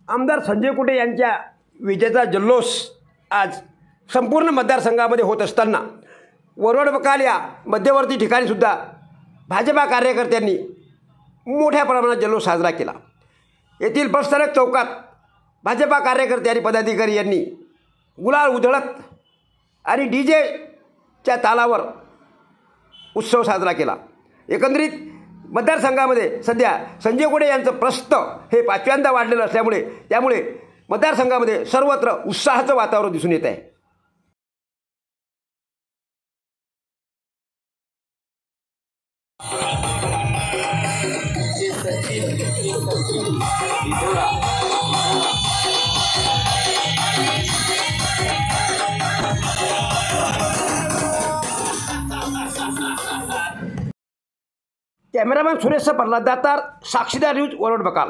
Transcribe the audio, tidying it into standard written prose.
आमदार संजय कुटे यांच्या विजेचा जल्लोष आज संपूर्ण मतदारसंघामध्ये होत असताना वरवड बकाल या मध्यवर्ती ठिकाणीसुद्धा भाजपा कार्यकर्त्यांनी मोठ्या प्रमाणात जल्लोष साजरा केला। येथील बसस्थानक चौकात भाजपा कार्यकर्ते आणि पदाधिकारी यांनी गुलाल उधळत आणि डीजेच्या तालावर उत्सव साजरा केला। एकंदरीत मतदारसंघामध्ये सध्या संजय कुटे यांचं प्रस्थ हे 5व्यांदा वाढलेलं असल्यामुळे त्यामुळे मतदारसंघामध्ये सर्वत्र उत्साहाचं वातावरण दिसून येत आहे। कॅमेरामॅन सुरेश प्रल्हाद दातार, साक्षीदार न्यूज, वरवड बकाल।